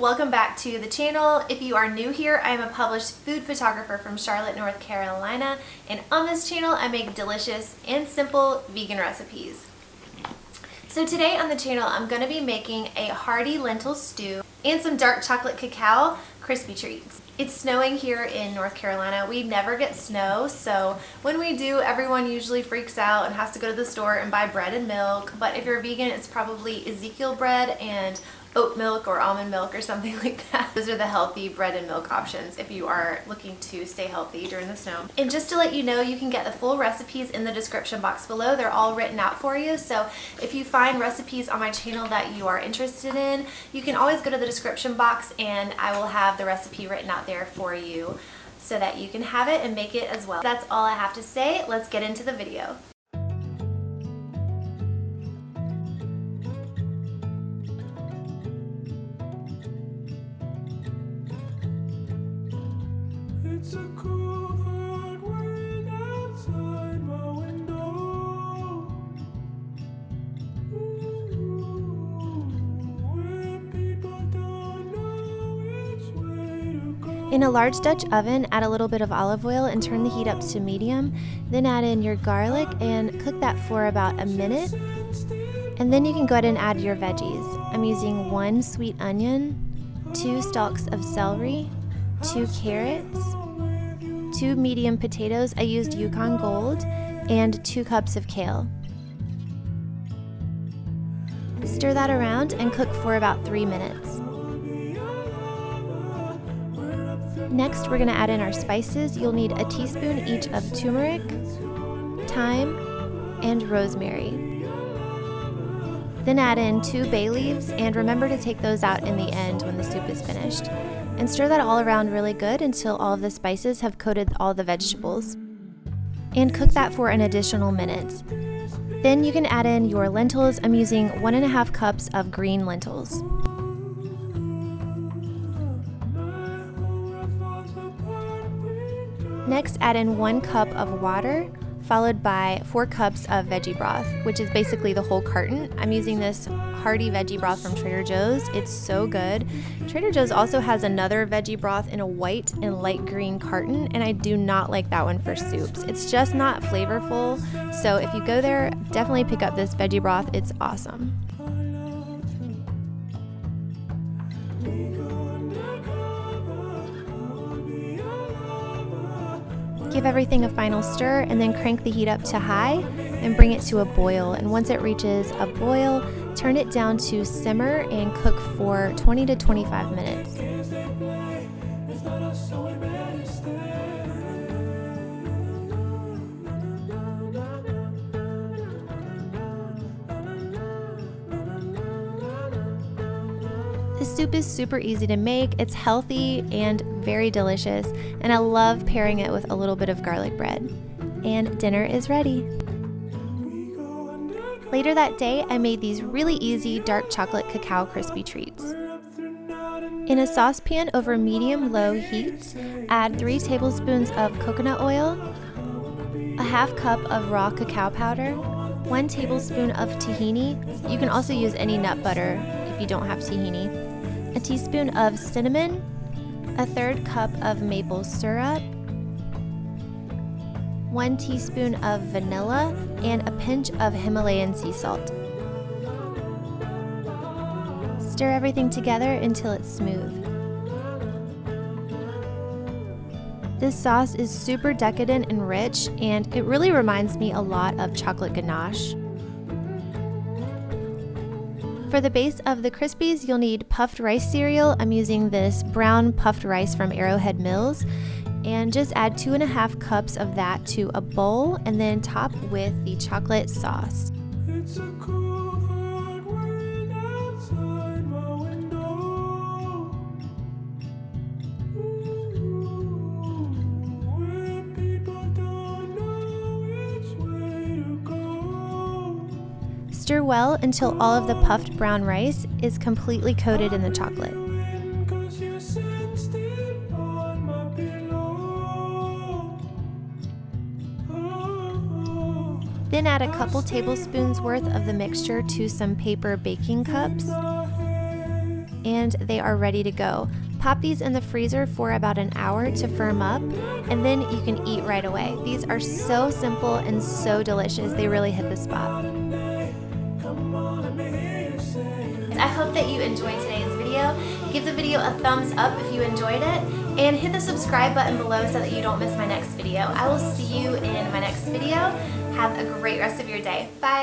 welcome back to the channel. If you are new here, I am a published food photographer from Charlotte, North Carolina, and on this channel I make delicious and simple vegan recipes. So today on the channel I'm going to be making a hearty lentil stew and some dark chocolate cacao crispy treats. It's snowing here in North Carolina. We never get snow, so when we do, everyone usually freaks out and has to go to the store and buy bread and milk. But if you're a vegan, it's probably Ezekiel bread and oat milk or almond milk or something like that. Those are the healthy bread and milk options if you are looking to stay healthy during the snow. And just to let you know, you can get the full recipes in the description box below. They're all written out for you. So if you find recipes on my channel that you are interested in, you can always go to the description box and I will have the recipe written out there for you so that you can have it and make it as well. That's all I have to say. Let's get into the video. It's a cool hard wind outside my window. Where people don't know which way to go. In a large Dutch oven, add a little bit of olive oil and turn the heat up to medium. Then add in your garlic and cook that for about a minute. And then you can go ahead and add your veggies. I'm using 1 sweet onion, 2 stalks of celery, 2 carrots, 2 medium potatoes, I used Yukon Gold, and 2 cups of kale. Stir that around and cook for about 3 minutes. Next, we're going to add in our spices. You'll need a teaspoon each of turmeric, thyme, and rosemary. Then add in 2 bay leaves, and remember to take those out in the end when the soup is finished. And stir that all around really good until all of the spices have coated all the vegetables. And cook that for an additional minute. Then you can add in your lentils. I'm using 1.5 cups of green lentils. Next, add in 1 cup of water, followed by 4 cups of veggie broth, which is basically the whole carton. I'm using this Hearty veggie broth from Trader Joe's. It's so good. Trader Joe's also has another veggie broth in a white and light green carton, and I do not like that one for soups. It's just not flavorful. So if you go there, definitely pick up this veggie broth. It's awesome. Give everything a final stir and then crank the heat up to high and bring it to a boil. And once it reaches a boil, turn it down to simmer and cook for 20 to 25 minutes. The soup is super easy to make, it's healthy and very delicious, and I love pairing it with a little bit of garlic bread. And dinner is ready. Later that day, I made these really easy dark chocolate cacao crispy treats. In a saucepan over medium-low heat, add 3 tablespoons of coconut oil, a ½ cup of raw cacao powder, 1 tablespoon of tahini. You can also use any nut butter if you don't have tahini. A teaspoon of cinnamon, a 1/3 cup of maple syrup, 1 teaspoon of vanilla, and a pinch of Himalayan sea salt. Stir everything together until it's smooth. This sauce is super decadent and rich, and it really reminds me a lot of chocolate ganache. For the base of the Crispies, you'll need puffed rice cereal. I'm using this brown puffed rice from Arrowhead Mills. And just add 2.5 cups of that to a bowl and then top with the chocolate sauce. It's a cool hard wind outside my window. Where people don't know which way to go. Stir well until all of the puffed brown rice is completely coated in the chocolate. Then add a couple tablespoons worth of the mixture to some paper baking cups. and they are ready to go. Pop these in the freezer for about an hour to firm up, and then you can eat right away. These are so simple and so delicious. They really hit the spot. I hope that you enjoyed today's video. Give the video a thumbs up if you enjoyed it, and hit the subscribe button below so that you don't miss my next video. I will see you in my next video. Have a great rest of your day. Bye.